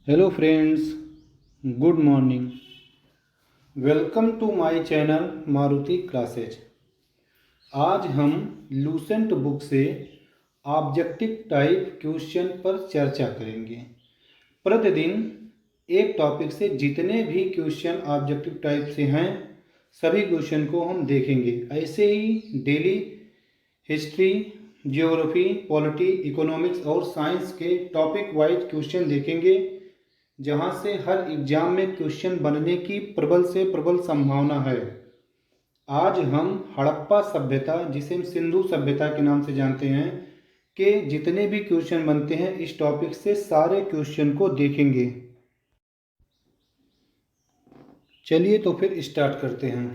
Hello friends, good morning. Welcome to my channel Maruti classes. आज हम Lucent book से objective type question पर चर्चा करेंगे। प्रतिदिन एक टॉपिक से जितने भी क्वेश्चन ऑब्जेक्टिव टाइप से हैं सभी क्वेश्चन को हम देखेंगे। ऐसे ही daily history, geography, polity, economics और साइंस के टॉपिक वाइज क्वेश्चन देखेंगे, जहां से हर एग्जाम में क्वेश्चन बनने की प्रबल से प्रबल संभावना है। आज हम हड़प्पा सभ्यता, जिसे हम सिंधु सभ्यता के नाम से जानते हैं, के जितने भी क्वेश्चन बनते हैं इस टॉपिक से सारे क्वेश्चन को देखेंगे। चलिए तो फिर स्टार्ट करते हैं।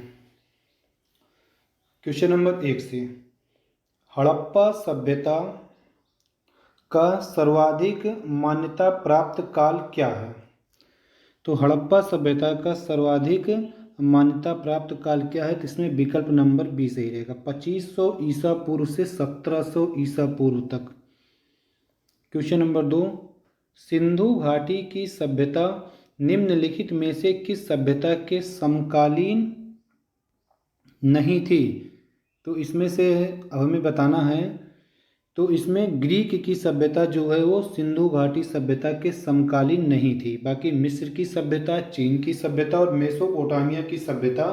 क्वेश्चन नंबर 1 से, हड़प्पा सभ्यता का सर्वाधिक मान्यता प्राप्त काल क्या है? तो हड़प्पा सभ्यता का सर्वाधिक मान्यता प्राप्त काल क्या है? तो इसमें विकल्प नंबर बी सही रहेगा। 2500 ईसा पूर्व से 1700 ईसा पूर्व तक। क्वेश्चन नंबर 2, सिंधु घाटी की सभ्यता निम्नलिखित में से किस सभ्यता के समकालीन नहीं थी? तो इसमें से हमें बताना है। तो इसमें ग्रीक की सभ्यता जो है वो सिंधु घाटी सभ्यता के समकालीन नहीं थी। बाकी मिस्र की सभ्यता, चीन की सभ्यता और मेसोपोटामिया की सभ्यता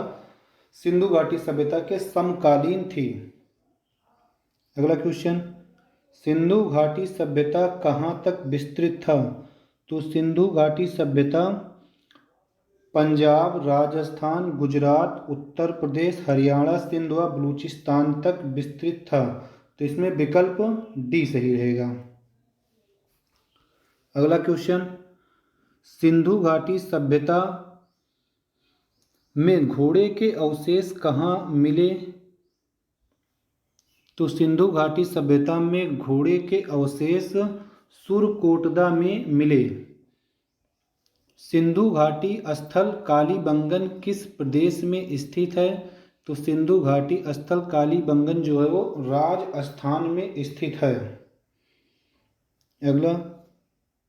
सिंधु घाटी सभ्यता के समकालीन थी। अगला क्वेश्चन, सिंधु घाटी सभ्यता कहाँ तक विस्तृत था? तो सिंधु घाटी सभ्यता पंजाब, राजस्थान, गुजरात, उत्तर प्रदेश, हरियाणा, सिंध व बलूचिस्तान तक विस्तृत था। तो इसमें विकल्प डी सही रहेगा। अगला क्वेश्चन, सिंधु घाटी सभ्यता में घोड़े के अवशेष कहाँ मिले? तो सिंधु घाटी सभ्यता में घोड़े के अवशेष सुरकोटदा में मिले। सिंधु घाटी स्थल कालीबंगन किस प्रदेश में स्थित है? तो सिंधु घाटी स्थल कालीबंगन जो है वो राजस्थान में स्थित है। अगला,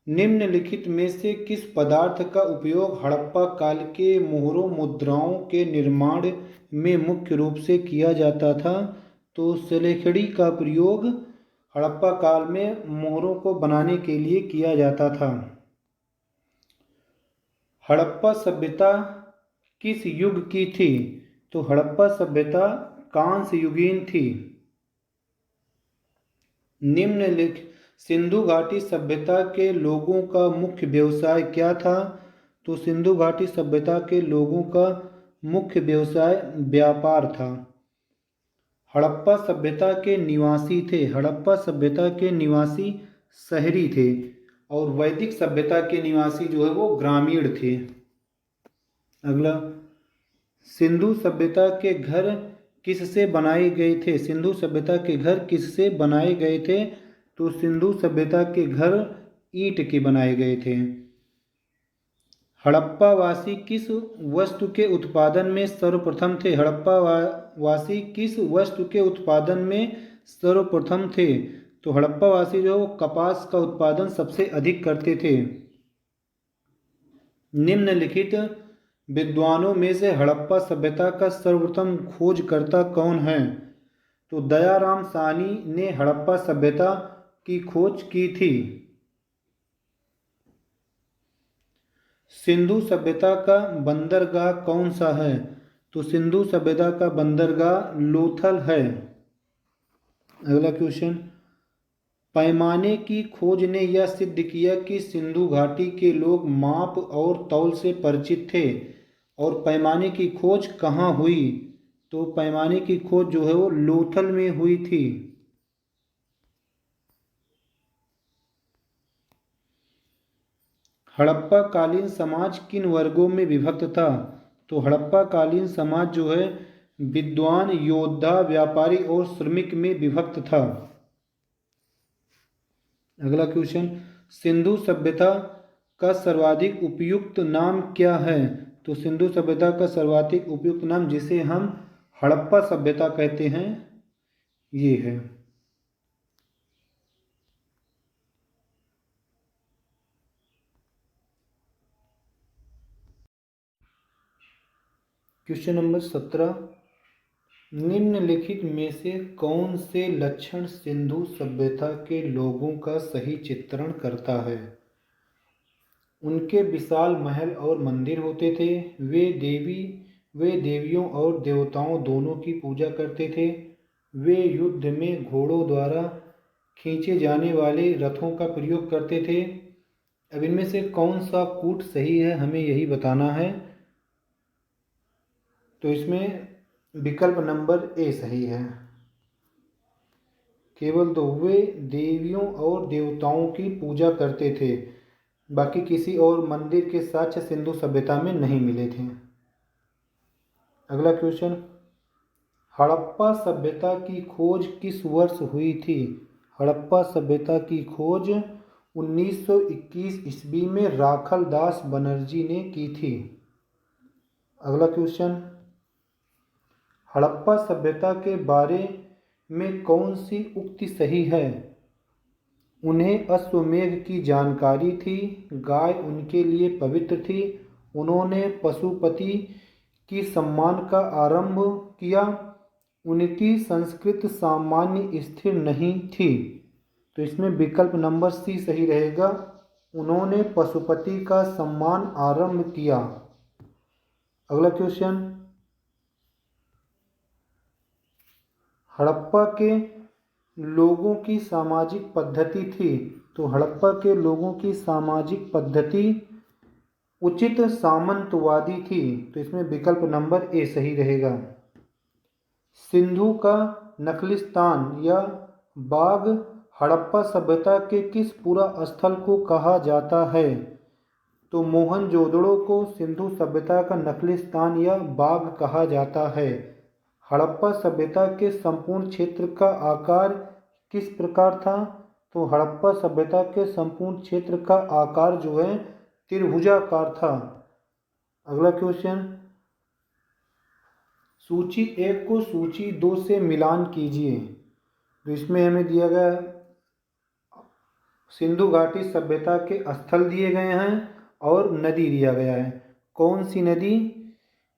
निम्नलिखित में से किस पदार्थ का उपयोग हड़प्पा काल के मोहरों मुद्राओं के निर्माण में मुख्य रूप से किया जाता था? तो सलेखड़ी का प्रयोग हड़प्पा काल में मोहरों को बनाने के लिए किया जाता था। हड़प्पा सभ्यता किस युग की थी? तो हड़प्पा सभ्यता कांस्य युगीन थी। निम्नलिखित सिंधु घाटी सभ्यता के लोगों का मुख्य व्यवसाय क्या था? तो सिंधु घाटी सभ्यता के लोगों का मुख्य व्यवसाय व्यापार था। हड़प्पा सभ्यता के निवासी थे, हड़प्पा सभ्यता के निवासी शहरी थे और वैदिक सभ्यता के निवासी जो है वो ग्रामीण थे। अगला, सिंधु सभ्यता के घर किससे बनाए गए थे? सिंधु सभ्यता के घर किससे बनाए गए थे? तो सिंधु सभ्यता के घर ईंट के बनाए गए थे। हड़प्पा वासी किस वस्तु के उत्पादन में सर्वप्रथम थे? हड़प्पा वासी किस वस्तु के उत्पादन में सर्वप्रथम थे? तो हड़प्पा वासी जो कपास का उत्पादन सबसे अधिक करते थे। निम्नलिखित विद्वानों में से हड़प्पा सभ्यता का सर्वप्रथम खोजकर्ता कौन है? तो दयाराम साहनी ने हड़प्पा सभ्यता की खोज की थी। सिंधु सभ्यता का बंदरगाह कौन सा है? तो सिंधु सभ्यता का बंदरगाह लोथल है। अगला क्वेश्चन, पैमाने की खोज ने यह सिद्ध किया कि सिंधु घाटी के लोग माप और तौल से परिचित थे। और पैमाने की खोज कहाँ हुई? तो पैमाने की खोज जो है वो लोथल में हुई थी। हड़प्पा कालीन समाज किन वर्गों में विभक्त था? तो हड़प्पा कालीन समाज जो है विद्वान, योद्धा, व्यापारी और श्रमिक में विभक्त था। अगला क्वेश्चन, सिंधु सभ्यता का सर्वाधिक उपयुक्त नाम क्या है? तो सिंधु सभ्यता का सर्वाधिक उपयुक्त नाम, जिसे हम हड़प्पा सभ्यता कहते हैं, ये है। क्वेश्चन नंबर 17, निम्नलिखित में से कौन से लक्षण सिंधु सभ्यता के लोगों का सही चित्रण करता है? उनके विशाल महल और मंदिर होते थे। वे देवियों और देवताओं दोनों की पूजा करते थे। वे युद्ध में घोड़ों द्वारा खींचे जाने वाले रथों का प्रयोग करते थे। अब इनमें से कौन सा कूट सही है, हमें यही बताना है। तो इसमें विकल्प नंबर ए सही है। केवल तो वे देवियों और देवताओं की पूजा करते थे, बाकी किसी और मंदिर के साक्ष्य सिंधु सभ्यता में नहीं मिले थे। अगला क्वेश्चन, हड़प्पा सभ्यता की खोज किस वर्ष हुई थी? हड़प्पा सभ्यता की खोज 1921 ईस्वी में राखल दास बनर्जी ने की थी। अगला क्वेश्चन, हड़प्पा सभ्यता के बारे में कौन सी उक्ति सही है? उन्हें अश्वमेध की जानकारी थी, गाय उनके लिए पवित्र थी, उन्होंने पशुपति की सम्मान का आरंभ किया, उनकी संस्कृति सामान्य स्थिर नहीं थी। तो इसमें विकल्प नंबर सी सही रहेगा, उन्होंने पशुपति का सम्मान आरंभ किया। अगला क्वेश्चन, हड़प्पा के लोगों की सामाजिक पद्धति थी। तो हड़प्पा के लोगों की सामाजिक पद्धति उचित सामंतवादी थी। तो इसमें विकल्प नंबर ए सही रहेगा। सिंधु का नखलिस्तान या बाग हड़प्पा सभ्यता के किस पुरा स्थल को कहा जाता है? तो मोहनजोदड़ो को सिंधु सभ्यता का नखलिस्तान या बाग कहा जाता है। हड़प्पा सभ्यता के संपूर्ण क्षेत्र का आकार किस प्रकार था? तो हड़प्पा सभ्यता के संपूर्ण क्षेत्र का आकार जो है त्रिभुजाकार था। अगला क्वेश्चन, सूची 1 को सूची 2 से मिलान कीजिए। तो इसमें हमें दिया गया सिंधु घाटी सभ्यता के स्थल दिए गए हैं और नदी दिया गया है। कौन सी नदी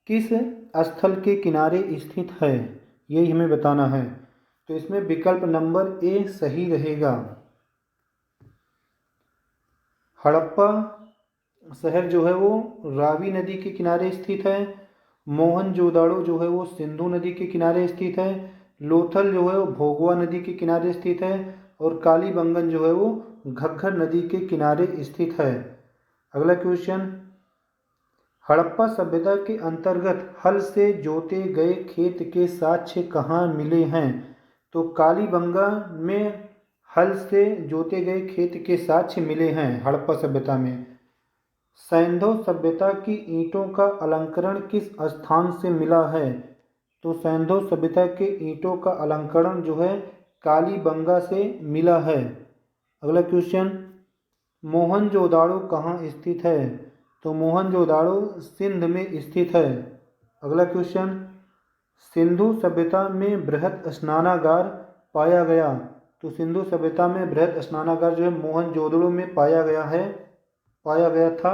किस स्थल के किनारे स्थित है, यही हमें बताना है। तो इसमें विकल्प नंबर ए सही रहेगा। हड़प्पा शहर जो है वो रावी नदी के किनारे स्थित है। मोहनजोदाड़ो जो है वो सिंधु नदी के किनारे स्थित है। लोथल जो है वो भोगवा नदी के किनारे स्थित है। और कालीबंगन जो है वो घग्गर नदी के किनारे स्थित है। अगला क्वेश्चन, हड़प्पा सभ्यता के अंतर्गत हल से जोते गए खेत के साक्ष्य कहाँ मिले हैं? तो कालीबंगा में हल से जोते गए खेत के साक्ष्य मिले हैं हड़प्पा सभ्यता में। सैंधव सभ्यता की ईंटों का अलंकरण किस स्थान से मिला है? तो सैंधव सभ्यता के ईंटों का अलंकरण जो है कालीबंगा से मिला है। अगला क्वेश्चन, मोहनजोदाड़ो कहाँ स्थित है? तो मोहनजोदाड़ो सिंध में स्थित है। अगला क्वेश्चन, सिंधु सभ्यता में बृहत स्नानागार पाया गया। तो सिंधु सभ्यता में बृहत स्नानागार जो है मोहनजोदड़ो में पाया गया था।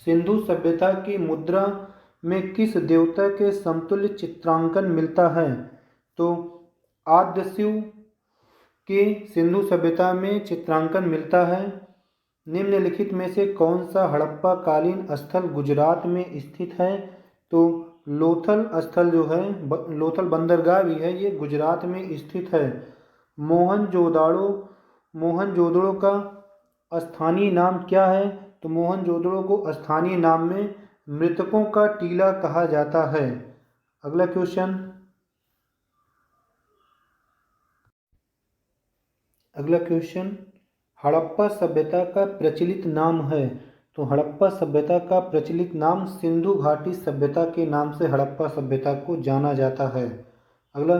सिंधु सभ्यता की मुद्रा में किस देवता के समतुल्य चित्रांकन मिलता है? तो आद्य शिव के सिंधु सभ्यता में चित्रांकन मिलता है। निम्नलिखित में से कौन सा हड़प्पा कालीन स्थल गुजरात में स्थित है? तो लोथल स्थल जो है लोथल बंदरगाह भी है, ये गुजरात में स्थित है। मोहनजोदड़ो का स्थानीय नाम क्या है? तो मोहनजोदड़ो को स्थानीय नाम में मृतकों का टीला कहा जाता है। अगला क्वेश्चन, हड़प्पा सभ्यता का प्रचलित नाम है। तो हड़प्पा सभ्यता का प्रचलित नाम सिंधु घाटी सभ्यता के नाम से हड़प्पा सभ्यता को जाना जाता है। अगला,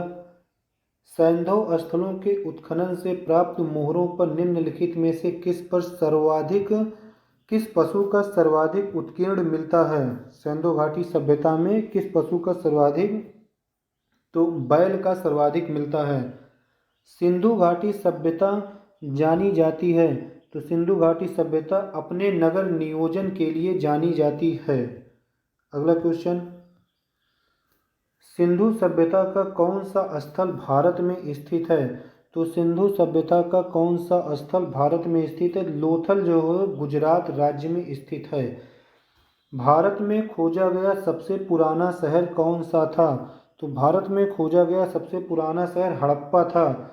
सैंधव स्थलों के उत्खनन से प्राप्त मोहरों पर निम्नलिखित में से किस पशु का सर्वाधिक उत्कीर्ण मिलता है? सैंधव घाटी सभ्यता में किस पशु का सर्वाधिक? तो बैल का सर्वाधिक मिलता है। सिंधु घाटी सभ्यता जानी जाती है। तो सिंधु घाटी सभ्यता अपने नगर नियोजन के लिए जानी जाती है। अगला क्वेश्चन, सिंधु सभ्यता का कौन सा स्थल भारत में स्थित है? तो सिंधु सभ्यता का कौन सा स्थल भारत में स्थित है? लोथल जो है गुजरात राज्य में स्थित है। भारत में खोजा गया सबसे पुराना शहर कौन सा था? तो भारत में खोजा गया सबसे पुराना शहर हड़प्पा था।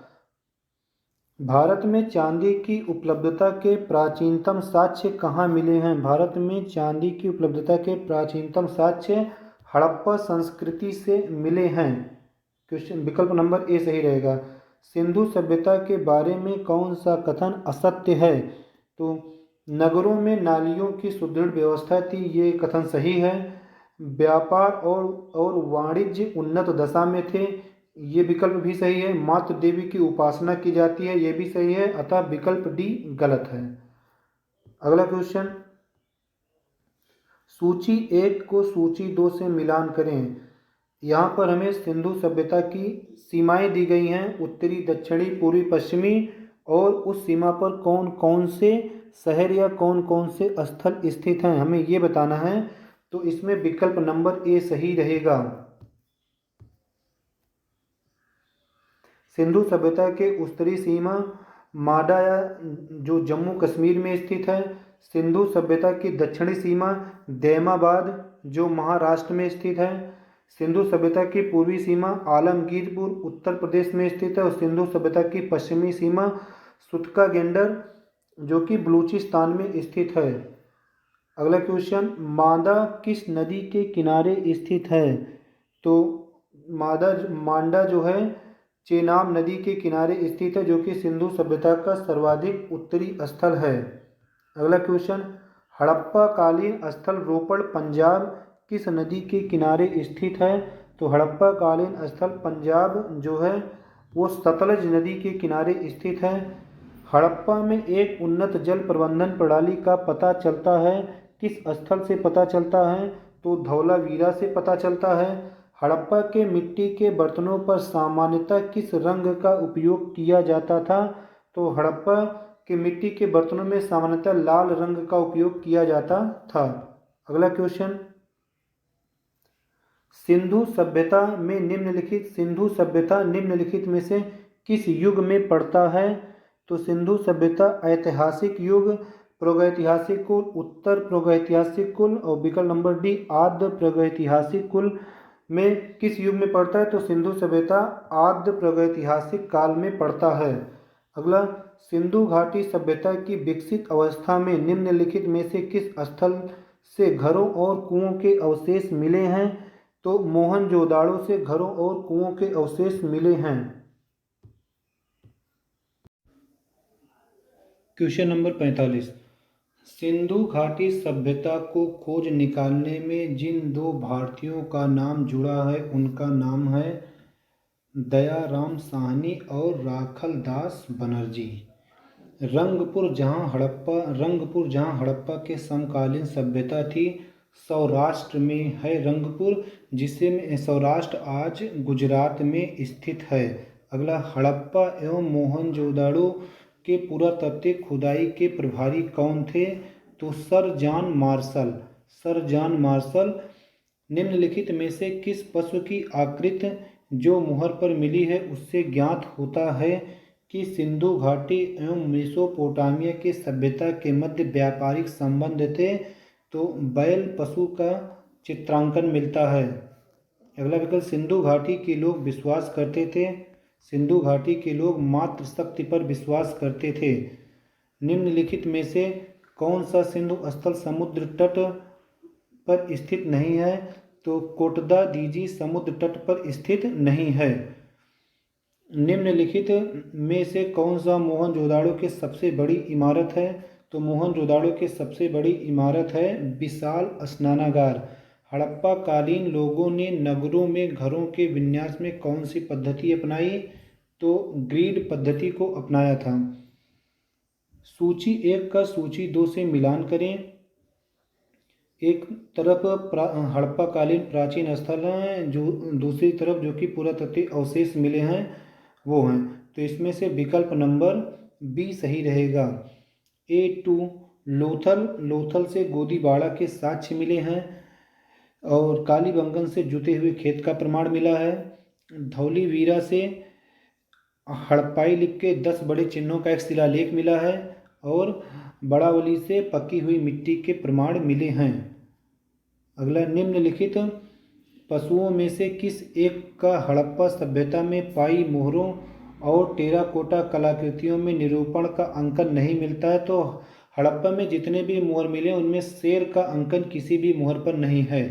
भारत में चांदी की उपलब्धता के प्राचीनतम साक्ष्य कहाँ मिले हैं? भारत में चांदी की उपलब्धता के प्राचीनतम साक्ष्य हड़प्पा संस्कृति से मिले हैं। क्वेश्चन विकल्प नंबर ए सही रहेगा। सिंधु सभ्यता के बारे में कौन सा कथन असत्य है? तो नगरों में नालियों की सुदृढ़ व्यवस्था थी, ये कथन सही है। व्यापार और वाणिज्य उन्नत दशा में थे, ये विकल्प भी सही है। मातृ देवी की उपासना की जाती है, ये भी सही है, अतः विकल्प डी गलत है। अगला क्वेश्चन, सूची 1 को सूची 2 से मिलान करें। यहाँ पर हमें सिंधु सभ्यता की सीमाएं दी गई हैं, उत्तरी, दक्षिणी, पूर्वी, पश्चिमी, और उस सीमा पर कौन कौन से शहर या कौन कौन से स्थल स्थित हैं, हमें ये बताना है। तो इसमें विकल्प नंबर ए सही रहेगा। सिंधु सभ्यता के उत्तरी सीमा माडा जो जम्मू कश्मीर में स्थित है। सिंधु सभ्यता की दक्षिणी सीमा दैमाबाद जो महाराष्ट्र में स्थित है। सिंधु सभ्यता की पूर्वी सीमा आलमगीरपुर उत्तर प्रदेश में स्थित है। और सिंधु सभ्यता की पश्चिमी सीमा सुतका गेंडर जो कि बलूचिस्तान में स्थित है। अगला क्वेश्चन, मांडा किस नदी के किनारे स्थित है? तो मांडा जो है चेनाब नदी के किनारे स्थित है, जो कि सिंधु सभ्यता का सर्वाधिक उत्तरी स्थल है। अगला क्वेश्चन, हड़प्पा कालीन स्थल रोपड़ पंजाब किस नदी के किनारे स्थित है? तो हड़प्पा कालीन स्थल पंजाब जो है वो सतलज नदी के किनारे स्थित है। हड़प्पा में एक उन्नत जल प्रबंधन प्रणाली का पता चलता है, किस स्थल से पता चलता है? तो धौलावीरा से पता चलता है। हड़प्पा के मिट्टी के बर्तनों पर सामान्यतः किस रंग का उपयोग किया जाता था? तो हड़प्पा के मिट्टी के बर्तनों में सामान्यतः लाल रंग का उपयोग किया जाता था। अगला क्वेश्चन, सिंधु सभ्यता निम्नलिखित में से किस युग में पड़ता है? तो सिंधु सभ्यता ऐतिहासिक युग, प्रागैतिहासिक कुल, उत्तर प्रागैतिहासिक कुल, और विकल्प नंबर डी आद्य प्रागैतिहासिक कुल में किस युग में पड़ता है? तो सिंधु सभ्यता आद्य प्रागैतिहासिक काल में पड़ता है। अगला, सिंधु घाटी सभ्यता की विकसित अवस्था में निम्नलिखित में से किस स्थल से घरों और कुओं के अवशेष मिले हैं? तो मोहनजोदाड़ो से घरों और कुओं के अवशेष मिले हैं। क्वेश्चन नंबर 45, सिंधु घाटी सभ्यता को खोज निकालने में जिन 2 भारतीयों का नाम जुड़ा है उनका नाम है दयाराम साहनी और राखलदास बनर्जी। रंगपुर जहाँ हड़प्पा के समकालीन सभ्यता थी, सौराष्ट्र में है रंगपुर, जिसे सौराष्ट्र आज गुजरात में स्थित है। अगला, हड़प्पा एवं मोहनजोदाड़ो के पुरातात्विक खुदाई के प्रभारी कौन थे? तो सर जॉन मार्शल। निम्नलिखित में से किस पशु की आकृति जो मुहर पर मिली है उससे ज्ञात होता है कि सिंधु घाटी एवं मेसोपोटामिया की सभ्यता के मध्य व्यापारिक संबंध थे? तो बैल पशु का चित्रांकन मिलता है। अगला विकल्प, सिंधु घाटी के लोग विश्वास करते थे, सिंधु घाटी के लोग मातृशक्ति पर विश्वास करते थे। निम्नलिखित में से कौन सा सिंधु स्थल समुद्र तट पर स्थित नहीं है? तो कोटदा दीजी समुद्र तट पर स्थित नहीं है। निम्नलिखित में से कौन सा मोहनजोदाड़ो की सबसे बड़ी इमारत है? तो मोहनजोदाड़ो की सबसे बड़ी इमारत है विशाल स्नानागार। हड़प्पा कालीन लोगों ने नगरों में घरों के विन्यास में कौन सी पद्धति अपनाई? तो ग्रिड पद्धति को अपनाया था। सूची 1 का सूची 2 से मिलान करें। एक तरफ हड़प्पा कालीन प्राचीन स्थल हैं, जो दूसरी तरफ जो कि पुरातात्विक अवशेष मिले हैं वो हैं। तो इसमें से विकल्प नंबर बी सही रहेगा। A2 लोथल से गोदीबाड़ा के साक्ष्य मिले हैं। और कालीबंगन से जुते हुए खेत का प्रमाण मिला है। धौलीवीरा से हड़प्पाई लिपि के 10 बड़े चिन्हों का एक शिलालेख मिला है और बड़ावली से पकी हुई मिट्टी के प्रमाण मिले हैं। अगला, निम्नलिखित पशुओं में से किस एक का हड़प्पा सभ्यता में पाई मोहरों और टेराकोटा कलाकृतियों में निरूपण का अंकन नहीं मिलता है? तो हड़प्पा में जितने भी मोहर मिले उनमें शेर का अंकन किसी भी मोहर पर नहीं है।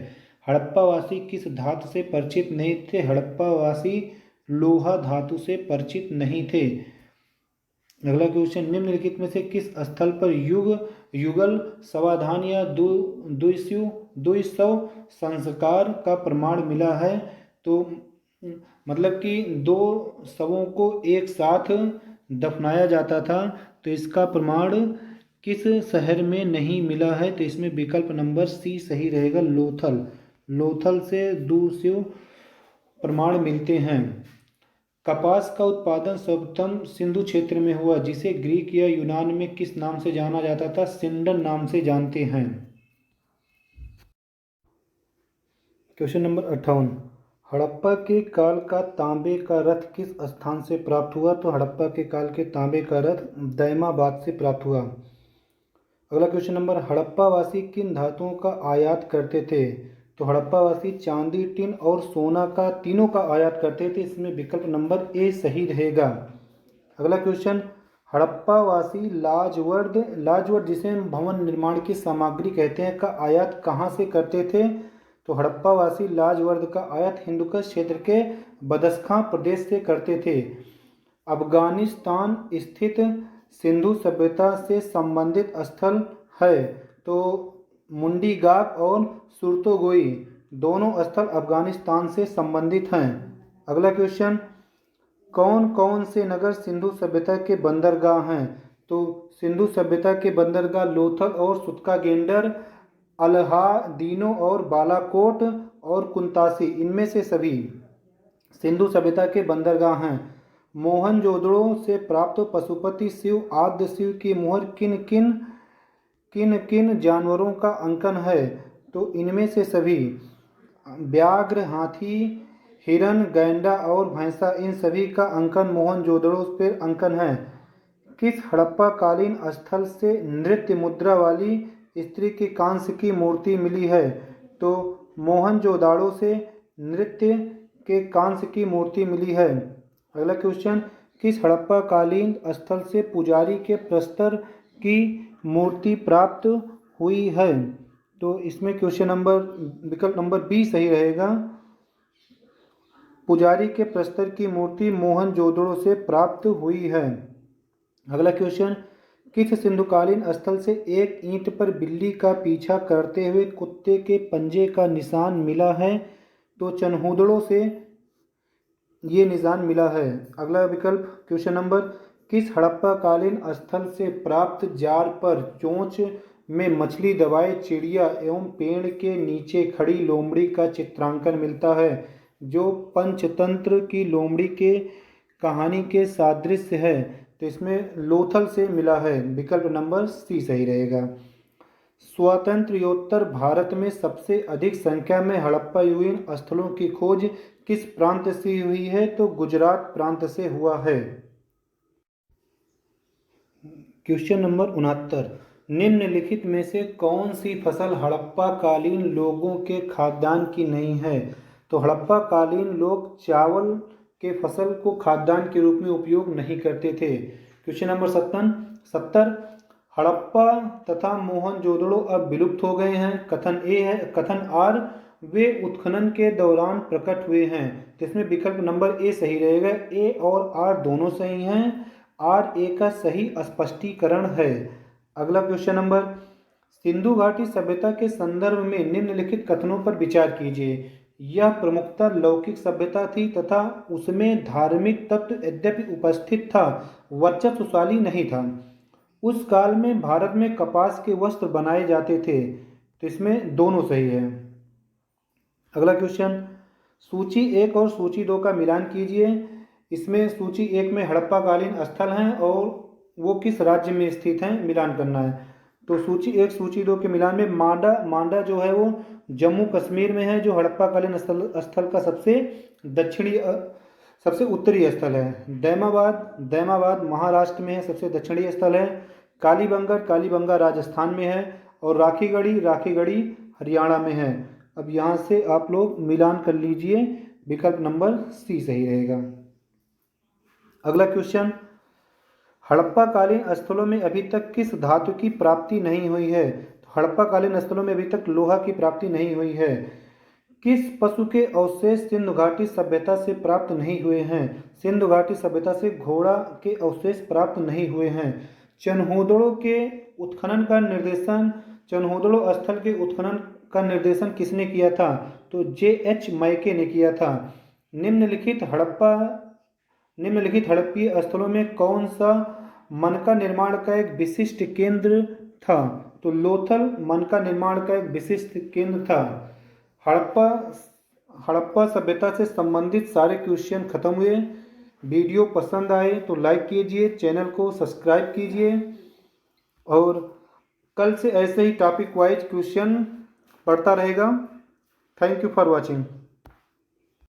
हड़प्पावासी किस धातु से परिचित नहीं थे? हड़प्पावासी लोहा धातु से परिचित नहीं थे। अगला क्वेश्चन, निम्नलिखित में से किस स्थल पर युगल समाधान या द्विशव संस्कार का प्रमाण मिला है? तो मतलब कि 2 शवों को एक साथ दफनाया जाता था, तो इसका प्रमाण किस शहर में नहीं मिला है? तो इसमें विकल्प नंबर सी सही रहेगा, लोथल से द्विशव प्रमाण मिलते हैं। कपास का उत्पादन सर्वप्रथम सिंधु क्षेत्र में हुआ, जिसे ग्रीक या यूनान में किस नाम से जाना जाता था? सिंडन नाम से जानते हैं। क्वेश्चन नंबर 58, हड़प्पा के काल का तांबे का रथ किस स्थान से प्राप्त हुआ? तो हड़प्पा के काल के तांबे का रथ दैमाबाद से प्राप्त हुआ। अगला क्वेश्चन नंबर, हड़प्पावासी किन धातुओं का आयात करते थे? तो हड़प्पावासी चांदी, टिन और सोना का तीनों का आयात करते थे। इसमें विकल्प नंबर ए सही रहेगा। अगला क्वेश्चन, हड़प्पावासी लाजवर्द जिसे भवन निर्माण की सामग्री कहते हैं का आयात कहाँ से करते थे? तो हड़प्पावासी लाजवर्द का आयात हिंदुकुश क्षेत्र के बदख्शां प्रदेश से करते थे। अफगानिस्तान स्थित सिंधु सभ्यता से संबंधित स्थल है, तो मुंडीगाक और सुरतोगोई दोनों स्थल अफगानिस्तान से संबंधित हैं। अगला क्वेश्चन, कौन कौन से नगर सिंधु सभ्यता के बंदरगाह हैं? तो सिंधु सभ्यता के बंदरगाह लोथल और सुत्कागेंडर, अल्हादीनो और बालाकोट और कुंतासी, इनमें से सभी सिंधु सभ्यता के बंदरगाह हैं। मोहनजोदड़ो से प्राप्त पशुपति शिव आद्य शिव की मोहर किन किन जानवरों का अंकन है? तो इनमें से सभी व्याघ्र, हाथी, हिरण, गैंडा और भैंसा, इन सभी का अंकन मोहनजोदड़ो पर अंकन है। किस हड़प्पाकालीन स्थल से नृत्य मुद्रा वाली स्त्री की कांस्य की मूर्ति मिली है? तो मोहनजोदाड़ो से नृत्य के कांस्य की मूर्ति मिली है। अगला क्वेश्चन, किस हड़प्पाकालीन स्थल से पुजारी के प्रस्तर की मूर्ति प्राप्त हुई है? तो इसमें विकल्प नंबर बी सही रहेगा। पुजारी के प्रस्तर की मूर्ति मोहनजोदड़ो से प्राप्त हुई है। अगला क्वेश्चन, किस सिंधुकालीन स्थल से एक ईंट पर बिल्ली का पीछा करते हुए कुत्ते के पंजे का निशान मिला है? तो चनहूदड़ो से ये निशान मिला है। अगला विकल्प, क्वेश्चन नंबर, किस हड़प्पाकालीन स्थल से प्राप्त जार पर चोंच में मछली दबाए चिड़िया एवं पेड़ के नीचे खड़ी लोमड़ी का चित्रांकन मिलता है, जो पंचतंत्र की लोमड़ी के कहानी के सादृश्य है? तो इसमें लोथल से मिला है। विकल्प नंबर सी सही रहेगा। स्वातंत्र्योत्तर भारत में सबसे अधिक संख्या में हड़प्पायुगीन स्थलों की खोज किस प्रांत से हुई है? तो गुजरात प्रांत से हुआ है। क्वेश्चन नंबर 69, निम्नलिखित में से कौन सी फसल हड़प्पाकालीन लोगों के खाद्यान्न की नहीं है? तो हड़प्पाकालीन लोग चावल के फसल को खाद्यान्न के रूप में उपयोग नहीं करते थे। क्वेश्चन नंबर 70, हड़प्पा तथा मोहनजोदड़ो अब विलुप्त हो गए हैं। कथन ए है। कथन आर, वे उत्खनन के दौरान प्रकट हुए हैं। तो इसमें विकल्प नंबर ए सही रहेगा। ए और आर दोनों सही हैं। आर ए का सही स्पष्टीकरण है। अगला क्वेश्चन नंबर, सिंधु घाटी सभ्यता के संदर्भ में निम्नलिखित कथनों पर विचार कीजिए। यह प्रमुखतः लौकिक सभ्यता थी तथा उसमें धार्मिक तत्व यद्यपि उपस्थित था, वर्चस्वशाली नहीं था। उस काल में भारत में कपास के वस्त्र बनाए जाते थे। तो इसमें दोनों सही है। अगला क्वेश्चन, सूची 1 और सूची 2 का मिलान कीजिए। इसमें सूची 1 में हड़प्पाकालीन स्थल हैं और वो किस राज्य में स्थित हैं, मिलान करना है। तो सूची 1 सूची 2 के मिलान में मांडा जो है वो जम्मू कश्मीर में है, जो हड़प्पाकालीन स्थल का सबसे उत्तरी स्थल है। दैमाबाद महाराष्ट्र में है, सबसे दक्षिणी स्थल है। कालीबंगा राजस्थान में है, और राखीगढ़ी हरियाणा में है। अब यहाँ से आप लोग मिलान कर लीजिए, विकल्प नंबर सी सही रहेगा। अगला क्वेश्चन, हड़प्पाकालीन स्थलों में अभी तक किस धातु की प्राप्ति नहीं हुई है? तो हड़प्पाकालीन स्थलों में अभी तक लोहा की प्राप्ति नहीं हुई है। किस पशु के अवशेष सिंधु घाटी सभ्यता से प्राप्त नहीं हुए हैं? सिंधु घाटी सभ्यता से घोड़ा के अवशेष प्राप्त नहीं हुए हैं। चनहूदड़ों स्थल के उत्खनन का निर्देशन किसने किया था? तो J.H. मैके ने किया था। निम्नलिखित हड़प्पीय स्थलों में कौन सा मनका निर्माण का एक विशिष्ट केंद्र था? तो लोथल मनका निर्माण का एक विशिष्ट केंद्र था। हड़प्पा सभ्यता से संबंधित सारे क्वेश्चन खत्म हुए। वीडियो पसंद आए तो लाइक कीजिए, चैनल को सब्सक्राइब कीजिए, और कल से ऐसे ही टॉपिक वाइज क्वेश्चन पढ़ता रहेगा। Thank you for watching.